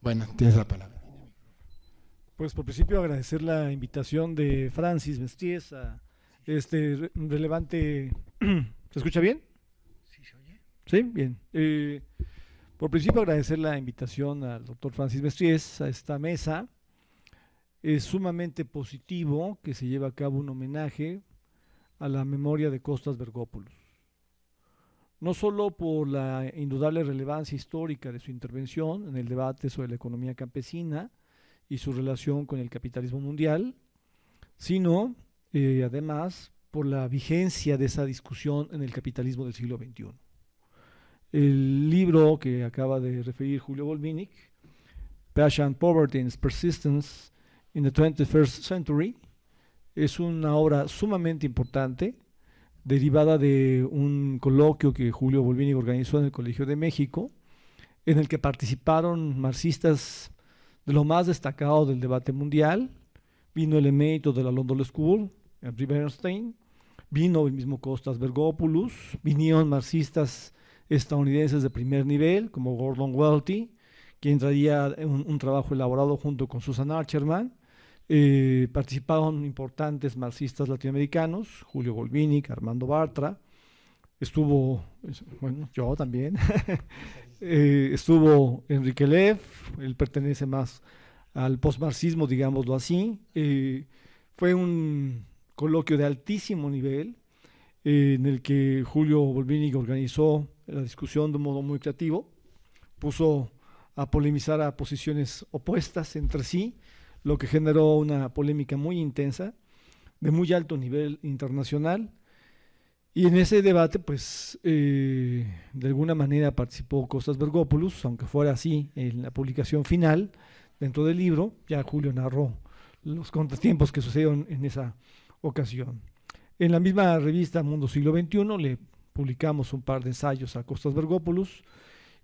Bueno, tienes la palabra. Pues por principio agradecer la invitación de Francis Mestíes a relevante... ¿Se escucha bien? ¿Sí se oye? Sí, bien. Por principio agradecer la invitación al doctor Francis Mestíes a esta mesa. Es sumamente positivo que se lleve a cabo un homenaje a la memoria de Costas Vergópolos. No solo por la indudable relevancia histórica de su intervención en el debate sobre la economía campesina y su relación con el capitalismo mundial, sino además por la vigencia de esa discusión en el capitalismo del siglo XXI. El libro que acaba de referir Julio Volvinic, Passion, Poverty and Persistence in the 21st Century, es una obra sumamente importante, derivada de un coloquio que Julio Volvinic organizó en el Colegio de México, en el que participaron marxistas de lo más destacado del debate mundial. Vino el emérito de la London School, Henry Bernstein, vino el mismo Costas Vergopoulos, vinieron marxistas estadounidenses de primer nivel, como Gordon Welty, quien traía un trabajo elaborado junto con Susan Archerman. Participaron importantes marxistas latinoamericanos, Julio Volvinic, Armando Bartra, estuvo, bueno, yo también, estuvo Enrique Leff, él pertenece más al postmarxismo, digámoslo así. Fue un coloquio de altísimo nivel, en el que Julio Volvinic organizó la discusión de un modo muy creativo, puso a polemizar a posiciones opuestas entre sí, lo que generó una polémica muy intensa, de muy alto nivel internacional. Y en ese debate, pues, de alguna manera participó Costas Vergopoulos, aunque fuera así en la publicación final, dentro del libro. Ya Julio narró los contratiempos que sucedieron en esa ocasión. En la misma revista Mundo Siglo XXI le publicamos un par de ensayos a Costas Vergopoulos,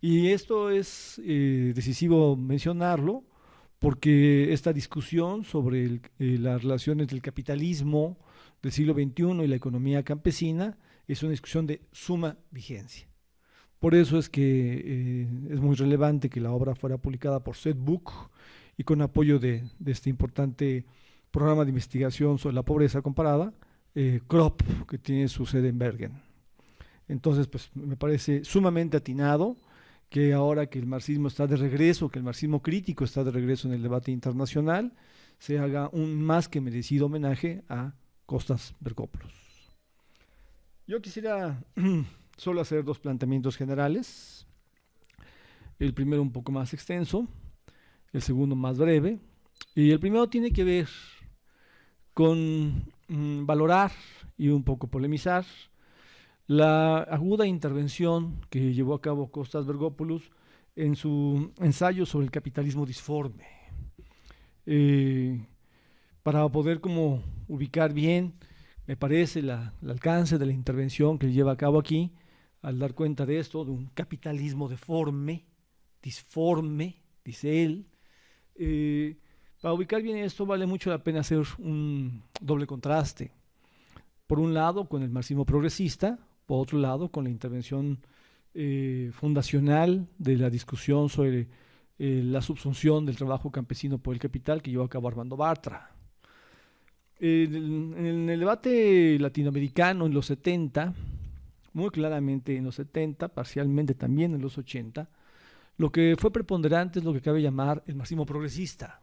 y esto es decisivo mencionarlo, porque esta discusión sobre las relaciones del capitalismo del siglo XXI y la economía campesina es una discusión de suma vigencia. Por eso es que es muy relevante que la obra fuera publicada por Setbook y con apoyo de este importante programa de investigación sobre la pobreza comparada, CROP, que tiene su sede en Bergen. Entonces, pues me parece sumamente atinado que ahora que el marxismo está de regreso, que el marxismo crítico está de regreso en el debate internacional, se haga un más que merecido homenaje a Costas Vergopoulos. Yo quisiera solo hacer dos planteamientos generales. El primero un poco más extenso, el segundo más breve. Y el primero tiene que ver con valorar y un poco polemizar la aguda intervención que llevó a cabo Costas Vergopoulos en su ensayo sobre el capitalismo disforme. Para poder como ubicar bien, me parece, el alcance de la intervención que lleva a cabo aquí, al dar cuenta de esto, de un capitalismo deforme, disforme, dice él. Para ubicar bien esto vale mucho la pena hacer un doble contraste. Por un lado, con el marxismo progresista, por otro lado, con la intervención fundacional de la discusión sobre la subsunción del trabajo campesino por el capital que llevó a cabo Armando Bartra. En el debate latinoamericano en los 70, muy claramente en los 70, parcialmente también en los 80, lo que fue preponderante es lo que cabe llamar el marxismo progresista.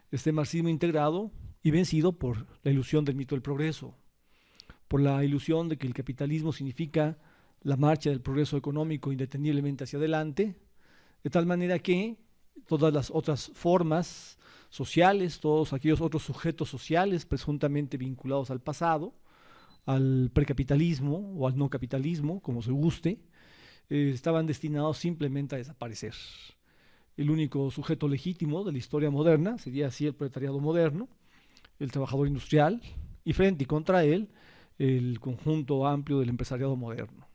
Este marxismo integrado y vencido por la ilusión del mito del progreso, por la ilusión de que el capitalismo significa la marcha del progreso económico indetendiblemente hacia adelante, de tal manera que todas las otras formas sociales, todos aquellos otros sujetos sociales presuntamente vinculados al pasado, al precapitalismo o al no capitalismo, como se guste, estaban destinados simplemente a desaparecer. El único sujeto legítimo de la historia moderna sería así el proletariado moderno, el trabajador industrial, y frente y contra él el conjunto amplio del empresariado moderno.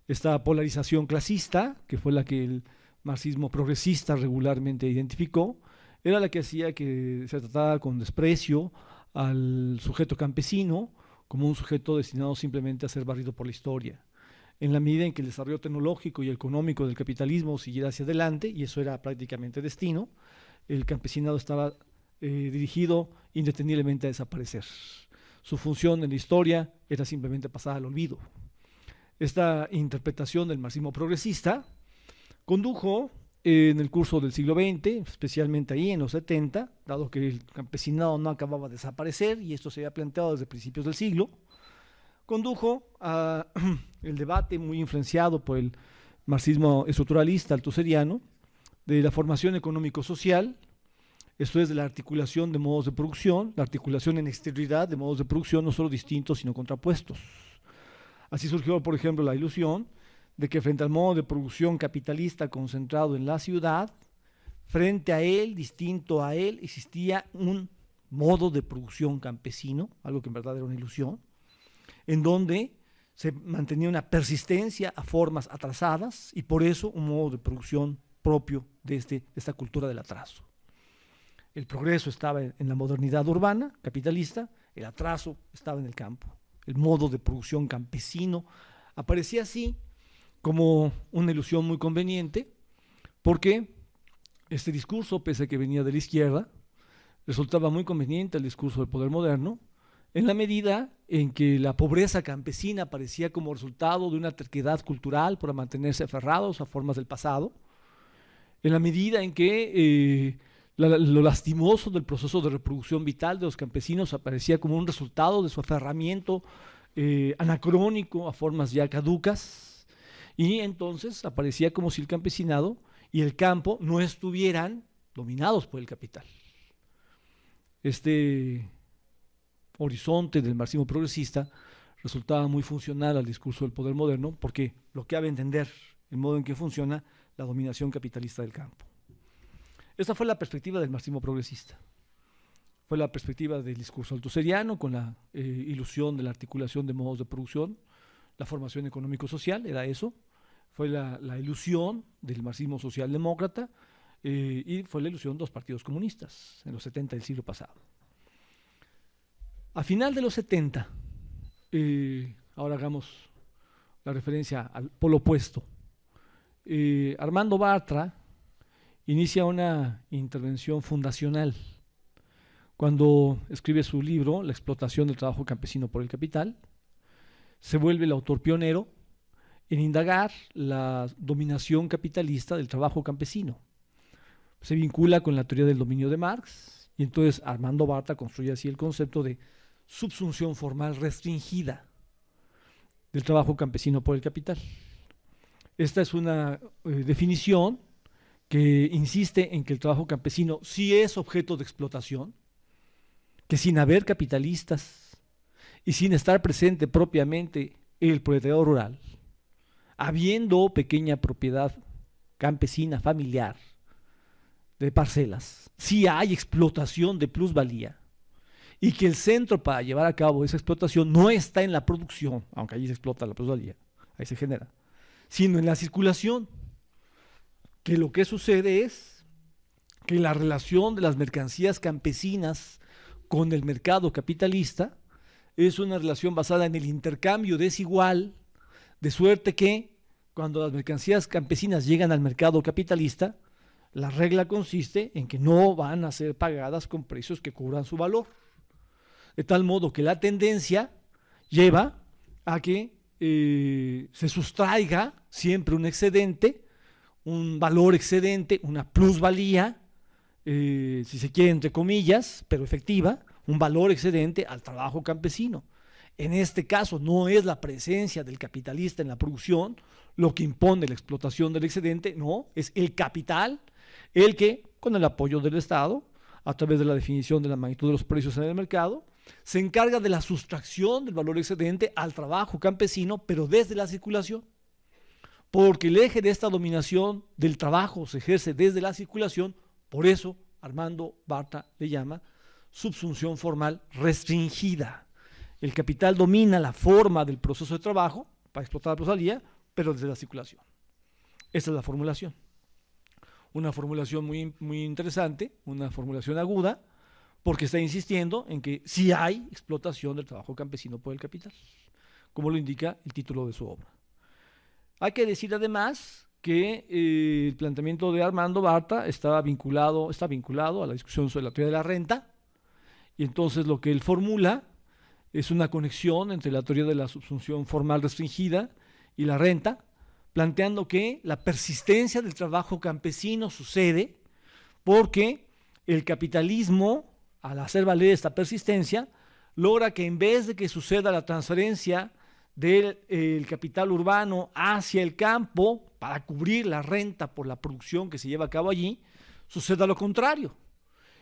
Esta polarización clasista, que fue la que el marxismo progresista regularmente identificó, era la que hacía que se tratara con desprecio al sujeto campesino como un sujeto destinado simplemente a ser barrido por la historia. en la medida en que el desarrollo tecnológico y económico del capitalismo siguiera hacia adelante, y eso era prácticamente destino, el campesinado estaba dirigido indeteniblemente a desaparecer. Su función en la historia era simplemente pasar al olvido. Esta interpretación del marxismo progresista condujo en el curso del siglo XX, especialmente ahí en los 70, dado que el campesinado no acababa de desaparecer y esto se había planteado desde principios del siglo, condujo a el debate muy influenciado por el marxismo estructuralista althuseriano de la formación económico-social, esto es de la articulación de modos de producción, la articulación en exterioridad de modos de producción no solo distintos sino contrapuestos. Así surgió, por ejemplo, la ilusión de que frente al modo de producción capitalista concentrado en la ciudad, frente a él, distinto a él, existía un modo de producción campesino, algo que en verdad era una ilusión, en donde se mantenía una persistencia a formas atrasadas y por eso un modo de producción propio de esta cultura del atraso. El progreso estaba en la modernidad urbana, capitalista, el atraso estaba en el campo. El modo de producción campesino aparecía así como una ilusión muy conveniente, porque este discurso, pese a que venía de la izquierda, resultaba muy conveniente al discurso del poder moderno, en la medida en que la pobreza campesina aparecía como resultado de una terquedad cultural por mantenerse aferrados a formas del pasado, en la medida en que lo lastimoso del proceso de reproducción vital de los campesinos aparecía como un resultado de su aferramiento anacrónico a formas ya caducas, y entonces aparecía como si el campesinado y el campo no estuvieran dominados por el capital. Este horizonte del marxismo progresista resultaba muy funcional al discurso del poder moderno porque bloqueaba entender el modo en que funciona la dominación capitalista del campo. Esta fue la perspectiva del marxismo progresista. Fue la perspectiva del discurso althuseriano con la ilusión de la articulación de modos de producción, la formación económico-social, era eso. Fue la ilusión del marxismo socialdemócrata y fue la ilusión de los partidos comunistas en los 70 del siglo pasado. A final de los 70, ahora hagamos la referencia al polo opuesto, Armando Bartra inicia una intervención fundacional cuando escribe su libro La explotación del trabajo campesino por el capital. Se vuelve el autor pionero en indagar la dominación capitalista del trabajo campesino. Se vincula con la teoría del dominio de Marx y entonces Armando Bartra construye así el concepto de subsunción formal restringida del trabajo campesino por el capital. Esta es una definición que insiste en que el trabajo campesino sí es objeto de explotación, que sin haber capitalistas y sin estar presente propiamente el proletariado rural, habiendo pequeña propiedad campesina familiar de parcelas, sí hay explotación de plusvalía y que el centro para llevar a cabo esa explotación no está en la producción, aunque allí se explota la plusvalía, ahí se genera, sino en la circulación, que lo que sucede es que la relación de las mercancías campesinas con el mercado capitalista es una relación basada en el intercambio desigual, de suerte que cuando las mercancías campesinas llegan al mercado capitalista, la regla consiste en que no van a ser pagadas con precios que cubran su valor. De tal modo que la tendencia lleva a que se sustraiga siempre un excedente, un valor excedente, una plusvalía, si se quiere entre comillas, pero efectiva, un valor excedente al trabajo campesino. En este caso no es la presencia del capitalista en la producción lo que impone la explotación del excedente, no, es el capital el que, con el apoyo del Estado, a través de la definición de la magnitud de los precios en el mercado, se encarga de la sustracción del valor excedente al trabajo campesino, pero desde la circulación. Porque el eje de esta dominación del trabajo se ejerce desde la circulación, por eso Armando Bartra le llama subsunción formal restringida. El capital domina la forma del proceso de trabajo para explotar la plusvalía, pero desde la circulación. Esta es la formulación. Una formulación muy interesante, una formulación aguda, porque está insistiendo en que sí hay explotación del trabajo campesino por el capital, como lo indica el título de su obra. Hay que decir además que el planteamiento de Armando Bartra está vinculado a la discusión sobre la teoría de la renta, y entonces lo que él formula es una conexión entre la teoría de la subsunción formal restringida y la renta, planteando que la persistencia del trabajo campesino sucede porque el capitalismo, al hacer valer esta persistencia, logra que en vez de que suceda la transferencia del capital urbano hacia el campo para cubrir la renta por la producción que se lleva a cabo allí, suceda lo contrario.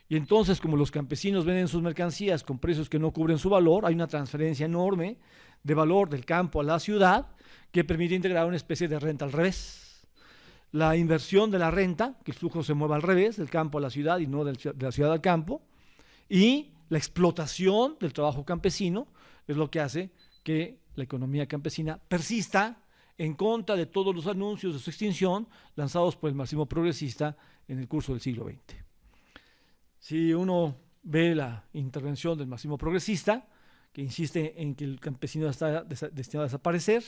Y entonces, como los campesinos venden sus mercancías con precios que no cubren su valor, hay una transferencia enorme de valor del campo a la ciudad que permite integrar una especie de renta al revés. La inversión de la renta, que el flujo se mueva al revés, del campo a la ciudad y no de la ciudad al campo, y la explotación del trabajo campesino es lo que hace que la economía campesina persista en contra de todos los anuncios de su extinción lanzados por el marxismo progresista en el curso del siglo XX. Si uno ve la intervención del marxismo progresista, que insiste en que el campesino está destinado a desaparecer,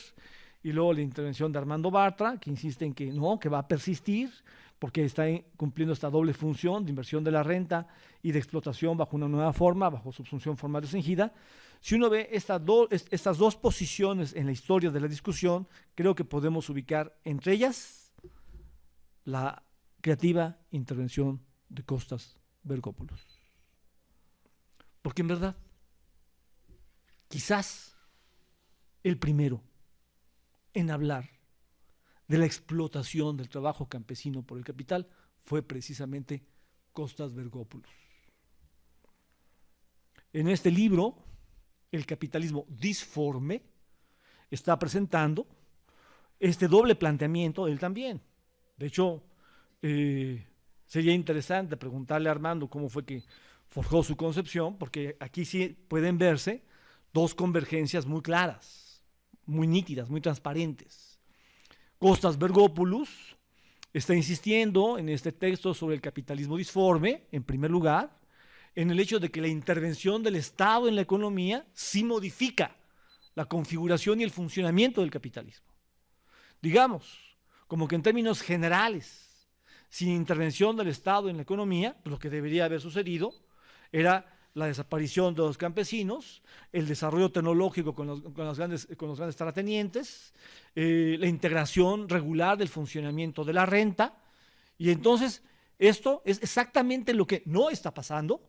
y luego la intervención de Armando Bartra, que insiste en que no, que va a persistir, porque está cumpliendo esta doble función de inversión de la renta y de explotación bajo una nueva forma, bajo subsunción formal restringida. Si uno ve estas dos posiciones en la historia de la discusión, creo que podemos ubicar entre ellas la creativa intervención de Costas Bergopoulos. Porque en verdad, quizás el primero en hablar de la explotación del trabajo campesino por el capital fue precisamente Costas Bergopoulos. En este libro, El capitalismo disforme, está presentando este doble planteamiento, él también. De hecho, sería interesante preguntarle a Armando cómo fue que forjó su concepción, porque aquí sí pueden verse dos convergencias muy claras, muy nítidas, muy transparentes. Costas Bergopoulos está insistiendo en este texto sobre el capitalismo disforme, en primer lugar, en el hecho de que la intervención del Estado en la economía sí modifica la configuración y el funcionamiento del capitalismo. Digamos, como que en términos generales, sin intervención del Estado en la economía, pues lo que debería haber sucedido era la desaparición de los campesinos, el desarrollo tecnológico con los grandes terratenientes, la integración regular del funcionamiento de la renta, y entonces esto es exactamente lo que no está pasando.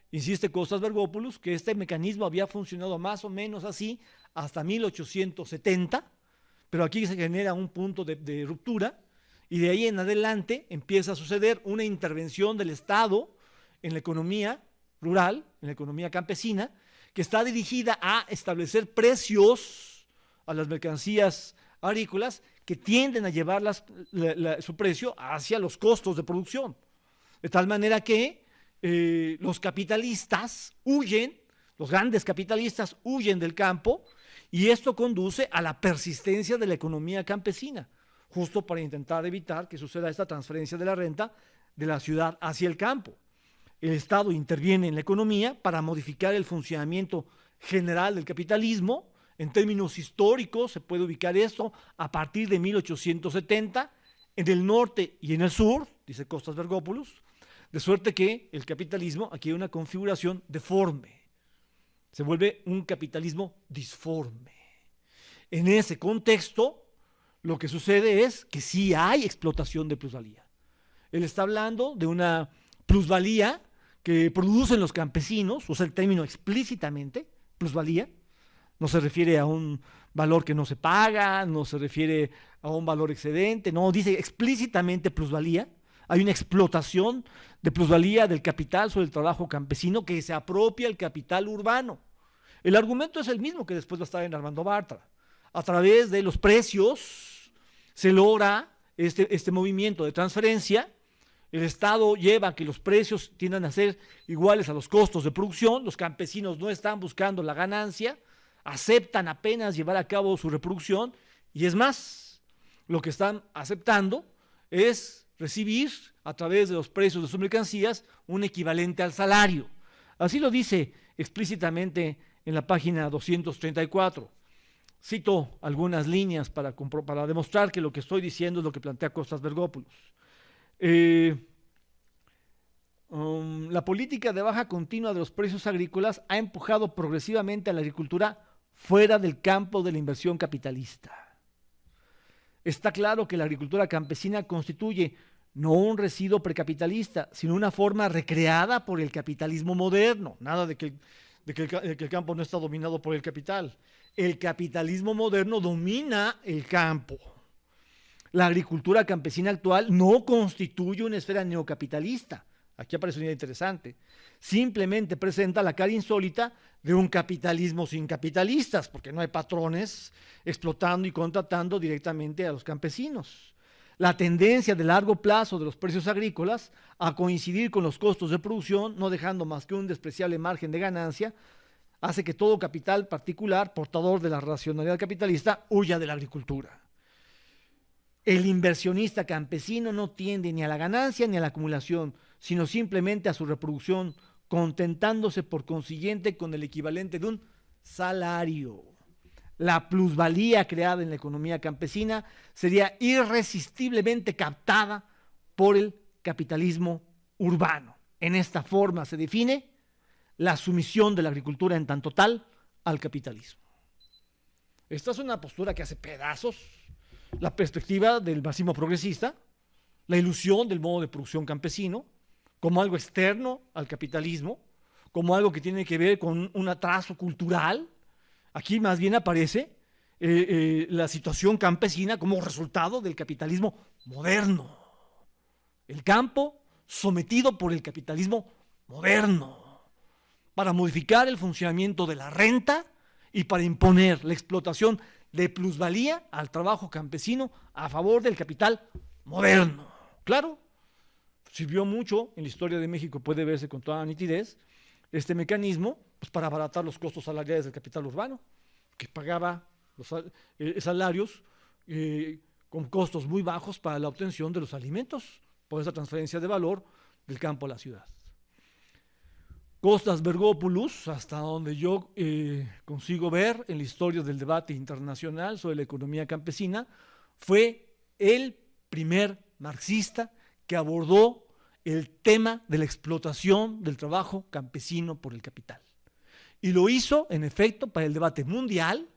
Insiste Costas Bergopoulos que este mecanismo había funcionado más o menos así hasta 1870, pero aquí se genera un punto de ruptura, y de ahí en adelante empieza a suceder una intervención del Estado en la economía rural, en la economía campesina, que está dirigida a establecer precios a las mercancías agrícolas que tienden a llevar su precio hacia los costos de producción. De tal manera que los capitalistas huyen, los grandes capitalistas huyen del campo, y esto conduce a la persistencia de la economía campesina, justo para intentar evitar que suceda esta transferencia de la renta de la ciudad hacia el campo. El Estado interviene en la economía para modificar el funcionamiento general del capitalismo. En términos históricos se puede ubicar esto a partir de 1870 en el norte y en el sur, dice Costas Bergopoulos, de suerte que el capitalismo aquí hay una configuración deforme, se vuelve un capitalismo disforme. En ese contexto, lo que sucede es que sí hay explotación de plusvalía. Él está hablando de una plusvalía que producen los campesinos, usa el término explícitamente, plusvalía, no se refiere a un valor que no se paga, no se refiere a un valor excedente, no, dice explícitamente plusvalía. Hay una explotación de plusvalía del capital sobre el trabajo campesino que se apropia el capital urbano. El argumento es el mismo que después va a estar en Armando Bartra. A través de los precios se logra este movimiento de transferencia. El Estado lleva a que los precios tiendan a ser iguales a los costos de producción. Los campesinos no están buscando la ganancia, aceptan apenas llevar a cabo su reproducción, y es más, lo que están aceptando es recibir a través de los precios de sus mercancías un equivalente al salario. Así lo dice explícitamente en la página 234. Cito algunas líneas para demostrar que lo que estoy diciendo es lo que plantea Costas Bergopoulos. La política de baja continua de los precios agrícolas ha empujado progresivamente a la agricultura fuera del campo de la inversión capitalista. Está claro que la agricultura campesina constituye no un residuo precapitalista, sino una forma recreada por el capitalismo moderno. Nada de que el campo no está dominado por el capital. El capitalismo moderno domina el campo. La agricultura campesina actual no constituye una esfera neocapitalista. Aquí aparece una idea interesante. Simplemente presenta la cara insólita de un capitalismo sin capitalistas, porque no hay patrones explotando y contratando directamente a los campesinos. La tendencia de largo plazo de los precios agrícolas a coincidir con los costos de producción, no dejando más que un despreciable margen de ganancia, hace que todo capital particular, portador de la racionalidad capitalista, huya de la agricultura. El inversionista campesino no tiende ni a la ganancia ni a la acumulación, sino simplemente a su reproducción, contentándose por consiguiente con el equivalente de un salario. La plusvalía creada en la economía campesina sería irresistiblemente captada por el capitalismo urbano. En esta forma se define la sumisión de la agricultura en tanto tal al capitalismo. Esta es una postura que hace pedazos la perspectiva del marxismo progresista, la ilusión del modo de producción campesino, como algo externo al capitalismo, como algo que tiene que ver con un atraso cultural. Aquí más bien aparece la situación campesina como resultado del capitalismo moderno. El campo sometido por el capitalismo moderno para modificar el funcionamiento de la renta y para imponer la explotación de plusvalía al trabajo campesino a favor del capital moderno. Claro, sirvió mucho en la historia de México, puede verse con toda nitidez, este mecanismo pues, para abaratar los costos salariales del capital urbano, que pagaba los salarios con costos muy bajos para la obtención de los alimentos, por esa transferencia de valor del campo a la ciudad. Costas Bergopoulos, hasta donde yo consigo ver en la historia del debate internacional sobre la economía campesina, fue el primer marxista que abordó el tema de la explotación del trabajo campesino por el capital. Y lo hizo, en efecto, para el debate mundial,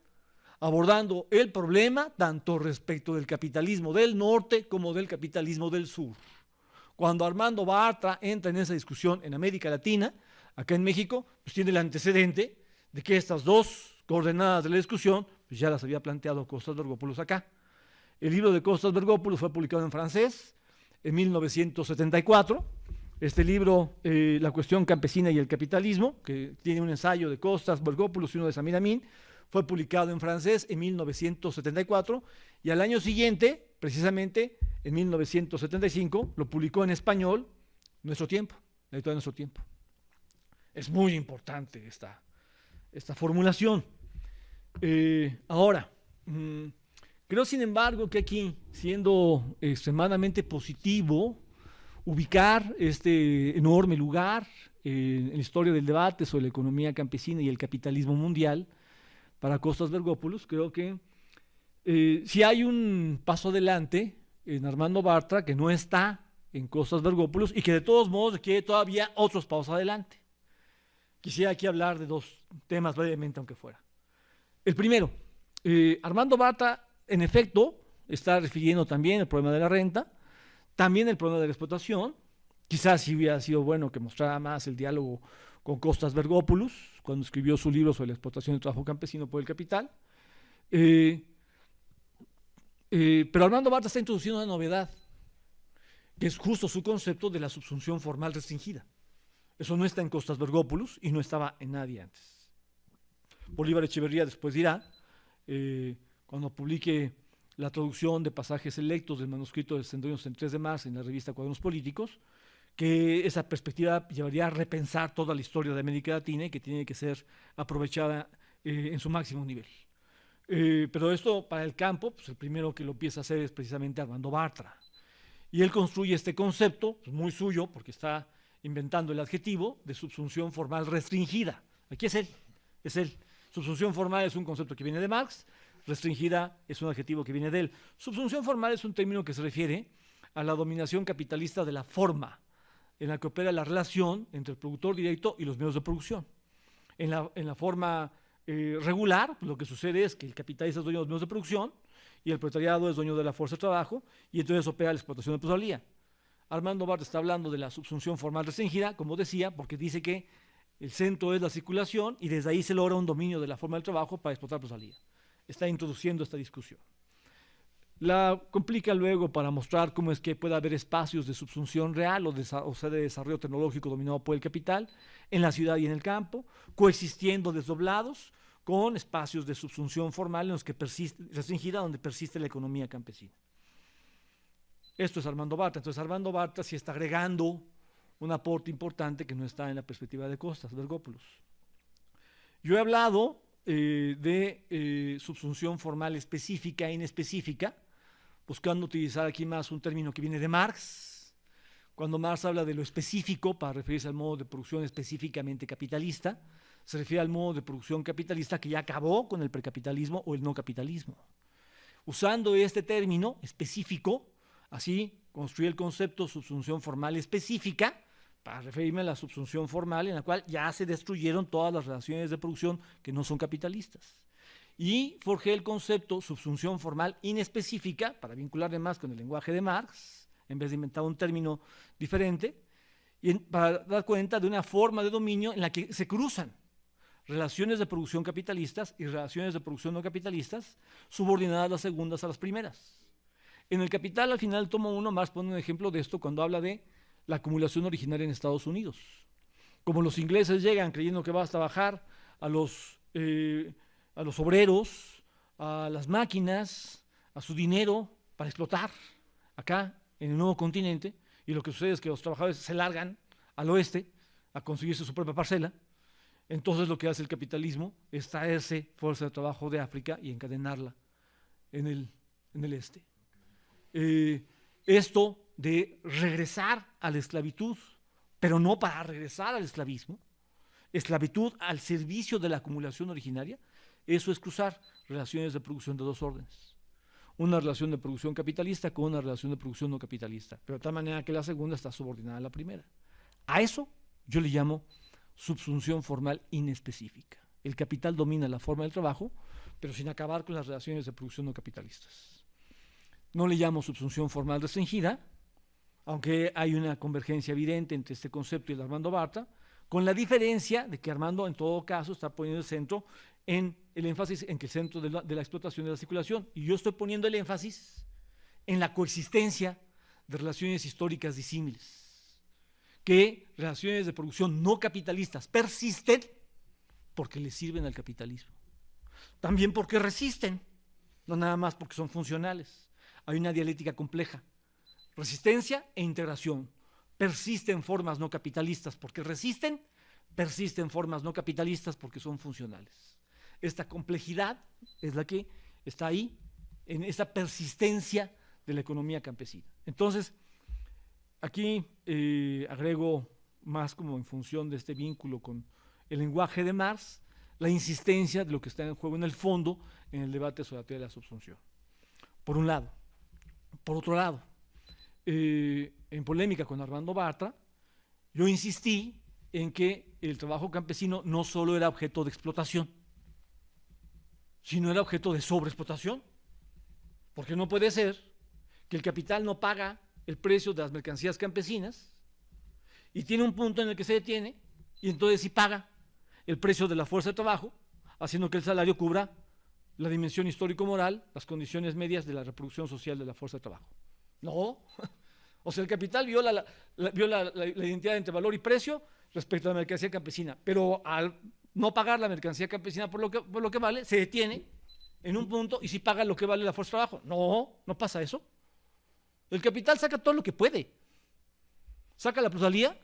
abordando el problema tanto respecto del capitalismo del norte como del capitalismo del sur. Cuando Armando Bartra entra en esa discusión en América Latina, acá en México, pues tiene el antecedente de que estas dos coordenadas de la discusión pues ya las había planteado Costas Bergopoulos acá. El libro de Costas Bergopoulos fue publicado en francés en 1974. Este libro, La cuestión campesina y el capitalismo, que tiene un ensayo de Costas Bergopoulos y uno de Samir Amin, fue publicado en francés en 1974 y al año siguiente, precisamente en 1975, lo publicó en español Nuestro Tiempo, la editorial Nuestro Tiempo. Es muy importante esta formulación. Ahora, creo sin embargo que aquí, siendo extremadamente positivo, ubicar este enorme lugar en la historia del debate sobre la economía campesina y el capitalismo mundial para Costas Bergopoulos, creo que si hay un paso adelante en Armando Bartra que no está en Costas Bergopoulos y que de todos modos requiere todavía otros pasos adelante. Quisiera aquí hablar de dos temas brevemente, aunque fuera. El primero, Armando Bartra, en efecto, está refiriendo también el problema de la renta, también el problema de la explotación. Quizás sí hubiera sido bueno que mostrara más el diálogo con Costas Bergopoulos, cuando escribió su libro sobre la explotación del trabajo campesino por el capital. Pero Armando Bartra está introduciendo una novedad, que es justo su concepto de la subsunción formal restringida. Eso no está en Costas Bergopoulos y no estaba en nadie antes. Bolívar Echeverría después dirá, cuando publique la traducción de pasajes selectos del manuscrito de Senderos en 3 de marzo en la revista Cuadernos Políticos, que esa perspectiva llevaría a repensar toda la historia de América Latina y que tiene que ser aprovechada en su máximo nivel. Pero esto para el campo, pues el primero que lo empieza a hacer es precisamente Armando Bartra. Y él construye este concepto, pues muy suyo, porque está inventando el adjetivo de subsunción formal restringida. Aquí es él. Subsunción formal es un concepto que viene de Marx, Restringida es un adjetivo que viene de él. Subsunción formal es un término que se refiere a la dominación capitalista de la forma en la que opera la relación entre el productor directo y los medios de producción. En la forma regular, pues lo que sucede es que el capitalista es dueño de los medios de producción y el proletariado es dueño de la fuerza de trabajo y entonces opera la explotación de plusvalía. Armando Bartra está hablando de la subsunción formal restringida, como decía, porque dice que el centro es la circulación y desde ahí se logra un dominio de la forma del trabajo para explotar plusvalía. Está introduciendo esta discusión. La complica luego para mostrar cómo es que puede haber espacios de subsunción real o sea, de desarrollo tecnológico dominado por el capital en la ciudad y en el campo, coexistiendo desdoblados con espacios de subsunción formal en los que restringida, donde persiste la economía campesina. Esto es Armando Bartra. Entonces Armando Bartra sí está agregando un aporte importante que no está en la perspectiva de Costas, Vergópolos. Yo he hablado de subsunción formal específica e inespecífica, buscando utilizar aquí más un término que viene de Marx, cuando Marx habla de lo específico para referirse al modo de producción específicamente capitalista, se refiere al modo de producción capitalista que ya acabó con el precapitalismo o el no capitalismo. Usando este término específico, así construí el concepto subsunción formal específica para referirme a la subsunción formal en la cual ya se destruyeron todas las relaciones de producción que no son capitalistas. Y forjé el concepto subsunción formal inespecífica para vincularle más con el lenguaje de Marx, en vez de inventar un término diferente, y para dar cuenta de una forma de dominio en la que se cruzan relaciones de producción capitalistas y relaciones de producción no capitalistas, subordinadas las segundas a las primeras. En el Capital, al final, tomo uno más, pone un ejemplo de esto cuando habla de la acumulación originaria en Estados Unidos. Como los ingleses llegan creyendo que basta bajar a los obreros, a las máquinas, a su dinero para explotar acá en el nuevo continente, y lo que sucede es que los trabajadores se largan al oeste a conseguirse su propia parcela. Entonces lo que hace el capitalismo es traerse fuerza de trabajo de África y encadenarla en el este. Esto de regresar a la esclavitud, pero no para regresar al esclavismo, esclavitud al servicio de la acumulación originaria, eso es cruzar relaciones de producción de dos órdenes. Una relación de producción capitalista con una relación de producción no capitalista, pero de tal manera que la segunda está subordinada a la primera. A eso yo le llamo subsunción formal inespecífica. El capital domina la forma del trabajo, pero sin acabar con las relaciones de producción no capitalistas. No le llamo subsunción formal restringida, aunque hay una convergencia evidente entre este concepto y el de Armando Bartra, con la diferencia de que Armando en todo caso está poniendo el centro en el énfasis en que el centro de la explotación de la circulación, y yo estoy poniendo el énfasis en la coexistencia de relaciones históricas disímiles, que relaciones de producción no capitalistas persisten porque le sirven al capitalismo, también porque resisten, no nada más porque son funcionales. Hay una dialéctica compleja, resistencia e integración. Persisten formas no capitalistas porque resisten, persisten formas no capitalistas porque son funcionales. Esta complejidad es la que está ahí, en esa persistencia de la economía campesina. Entonces, aquí agrego más como en función de este vínculo con el lenguaje de Marx, la insistencia de lo que está en juego en el fondo en el debate sobre la teoría de la subsunción. Por un lado. Por otro lado, en polémica con Armando Bartra, yo insistí en que el trabajo campesino no solo era objeto de explotación, sino era objeto de sobreexplotación, porque no puede ser que el capital no paga el precio de las mercancías campesinas y tiene un punto en el que se detiene y entonces sí paga el precio de la fuerza de trabajo, haciendo que el salario cubra la dimensión histórico-moral, las condiciones medias de la reproducción social de la fuerza de trabajo. No, o sea, el capital viola la identidad entre valor y precio respecto a la mercancía campesina, pero al no pagar la mercancía campesina por lo que vale, se detiene en un punto y sí paga lo que vale la fuerza de trabajo. No, no pasa eso. El capital saca todo lo que puede. Saca la plusvalía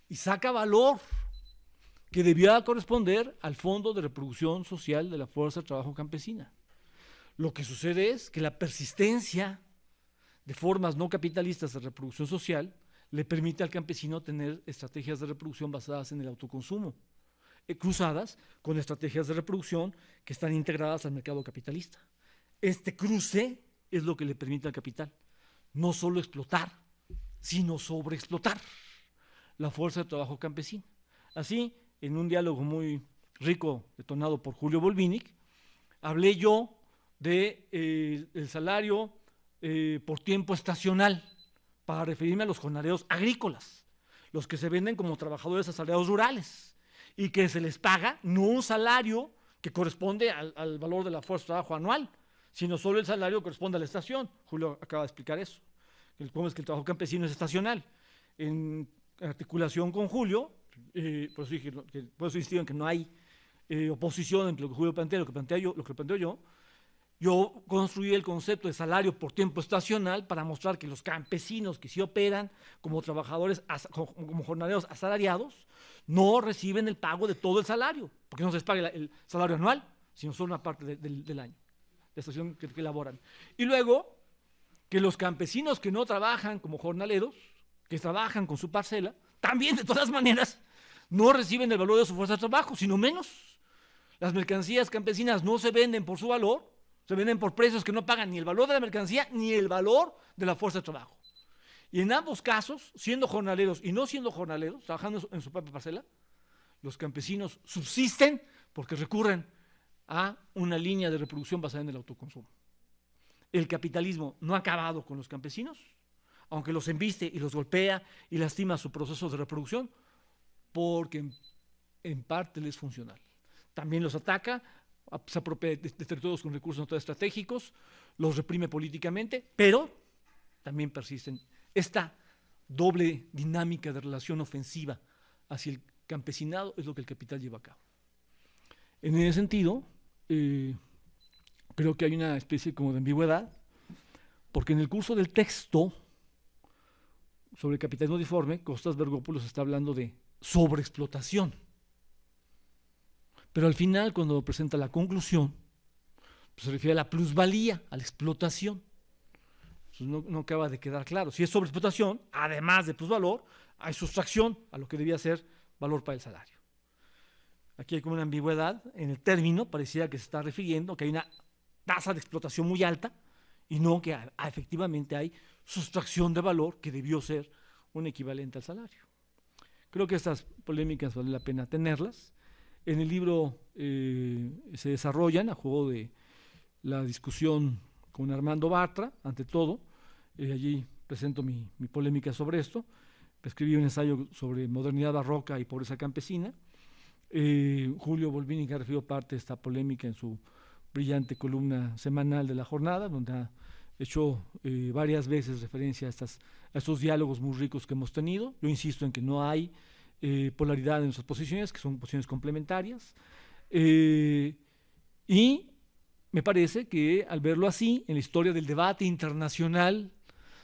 y saca valor que debía corresponder al Fondo de Reproducción Social de la Fuerza de Trabajo Campesina. Lo que sucede es que la persistencia de formas no capitalistas de reproducción social le permite al campesino tener estrategias de reproducción basadas en el autoconsumo, cruzadas con estrategias de reproducción que están integradas al mercado capitalista. Este cruce es lo que le permite al capital no solo explotar, sino sobreexplotar la fuerza de trabajo campesina. Así, en un diálogo muy rico, detonado por Julio Volvinic, hablé yo de el salario por tiempo estacional, para referirme a los jornaleros agrícolas, los que se venden como trabajadores asalariados rurales, y que se les paga no un salario que corresponde al valor de la fuerza de trabajo anual, sino solo el salario que corresponde a la estación. Julio acaba de explicar eso, cómo es que el trabajo campesino es estacional. En articulación con Julio, por eso insisto en que no hay oposición entre lo que Julio plantea y lo que planteo yo. Yo construí el concepto de salario por tiempo estacional para mostrar que los campesinos que sí operan como trabajadores, como jornaleros asalariados, no reciben el pago de todo el salario, porque no se les paga el salario anual, sino solo una parte del año, de estación que elaboran. Y luego, que los campesinos que no trabajan como jornaleros, que trabajan con su parcela, también de todas maneras no reciben el valor de su fuerza de trabajo, sino menos. Las mercancías campesinas no se venden por su valor, se venden por precios que no pagan ni el valor de la mercancía ni el valor de la fuerza de trabajo. Y en ambos casos, siendo jornaleros y no siendo jornaleros, trabajando en su propia parcela, los campesinos subsisten porque recurren a una línea de reproducción basada en el autoconsumo. El capitalismo no ha acabado con los campesinos, aunque los embiste y los golpea y lastima su proceso de reproducción, porque en parte les es funcional. También los ataca, se apropia de territorios con recursos no estratégicos, los reprime políticamente, pero también persisten. Esta doble dinámica de relación ofensiva hacia el campesinado es lo que el capital lleva a cabo. En ese sentido, creo que hay una especie como de ambigüedad, porque en el curso del texto sobre el capitalismo difforme, Costas Vergopoulos está hablando de sobreexplotación. Pero al final, cuando presenta la conclusión, pues se refiere a la plusvalía, a la explotación. Entonces no acaba de quedar claro. Si es sobreexplotación, además de plusvalor, hay sustracción a lo que debía ser valor para el salario. Aquí hay como una ambigüedad en el término, parecía que se está refiriendo que hay una tasa de explotación muy alta y no que efectivamente hay sustracción de valor que debió ser un equivalente al salario. Creo que estas polémicas vale la pena tenerlas. En el libro se desarrollan a juego de la discusión con Armando Bartra, ante todo. Allí presento mi polémica sobre esto. Escribí un ensayo sobre modernidad barroca y pobreza campesina. Julio Volvinic ha referido parte de esta polémica en su brillante columna semanal de La Jornada, donde ha hecho varias veces referencia a estos diálogos muy ricos que hemos tenido. Yo insisto en que no hay polaridad en nuestras posiciones, que son posiciones complementarias, y me parece que al verlo así, en la historia del debate internacional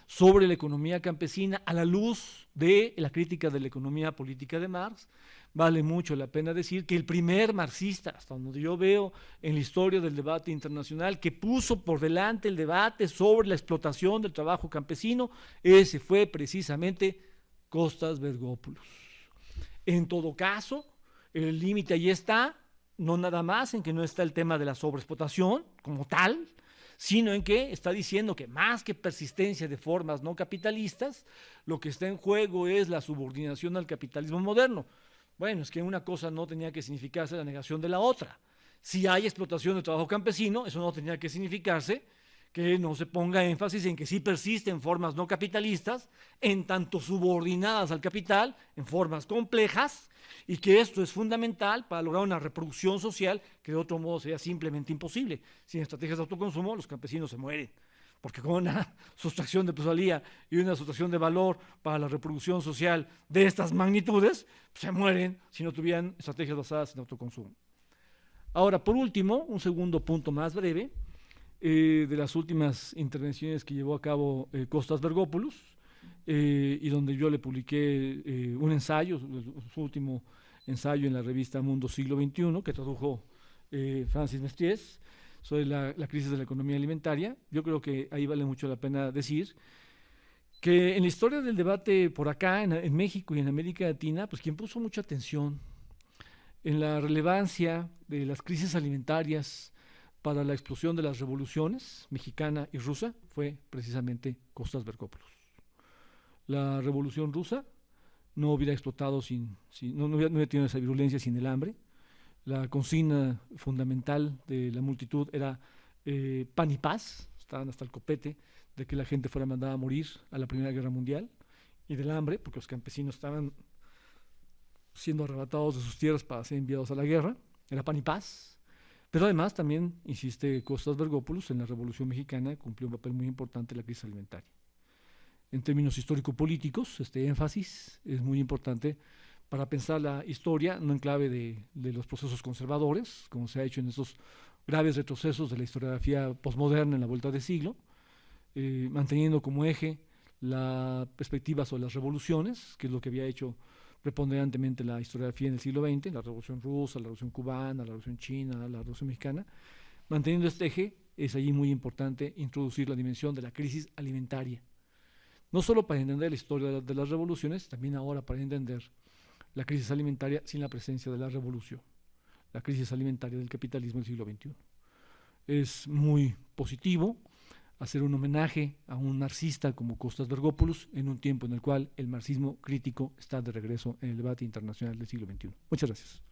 sobre la economía campesina, a la luz de la crítica de la economía política de Marx, vale mucho la pena decir que el primer marxista, hasta donde yo veo en la historia del debate internacional, que puso por delante el debate sobre la explotación del trabajo campesino, ese fue precisamente Costas Vergopoulos. En todo caso, el límite ahí está, no nada más en que no está el tema de la sobreexplotación como tal, sino en que está diciendo que más que persistencia de formas no capitalistas, lo que está en juego es la subordinación al capitalismo moderno. Bueno, es que una cosa no tenía que significarse la negación de la otra. Si hay explotación del trabajo campesino, eso no tenía que significarse que no se ponga énfasis en que sí persisten formas no capitalistas, en tanto subordinadas al capital, en formas complejas, y que esto es fundamental para lograr una reproducción social que de otro modo sería simplemente imposible. Sin estrategias de autoconsumo, los campesinos se mueren, porque con una sustracción de plusvalía y una sustracción de valor para la reproducción social de estas magnitudes, se mueren si no tuvieran estrategias basadas en autoconsumo. Ahora, por último, un segundo punto más breve, de las últimas intervenciones que llevó a cabo Costas Vergopoulos, y donde yo le publiqué un ensayo, su último ensayo en la revista Mundo Siglo XXI, que tradujo Francis Mestiès, sobre la crisis de la economía alimentaria. Yo creo que ahí vale mucho la pena decir que en la historia del debate por acá, en México y en América Latina, pues quien puso mucha atención en la relevancia de las crisis alimentarias para la explosión de las revoluciones mexicana y rusa fue precisamente Kostas Berkopoulos. La revolución rusa no hubiera explotado no hubiera tenido esa virulencia sin el hambre. La consigna fundamental de la multitud era pan y paz. Estaban hasta el copete de que la gente fuera mandada a morir a la Primera Guerra Mundial, y del hambre, porque los campesinos estaban siendo arrebatados de sus tierras para ser enviados a la guerra. Era pan y paz. Pero además también, insiste Kostas Berkopoulos, en la Revolución Mexicana cumplió un papel muy importante en la crisis alimentaria. En términos histórico-políticos, este énfasis es muy importante para pensar la historia, no en clave de los procesos conservadores, como se ha hecho en esos graves retrocesos de la historiografía posmoderna en la vuelta de siglo, manteniendo como eje la perspectiva sobre las revoluciones, que es lo que había hecho preponderantemente la historiografía en el siglo XX, la Revolución Rusa, la Revolución Cubana, la Revolución China, la Revolución Mexicana. Manteniendo este eje, es allí muy importante introducir la dimensión de la crisis alimentaria, no solo para entender la historia de las revoluciones, también ahora para entender la crisis alimentaria sin la presencia de la revolución, la crisis alimentaria del capitalismo del siglo XXI. Es muy positivo hacer un homenaje a un marxista como Kostas Berkopoulos en un tiempo en el cual el marxismo crítico está de regreso en el debate internacional del siglo XXI. Muchas gracias.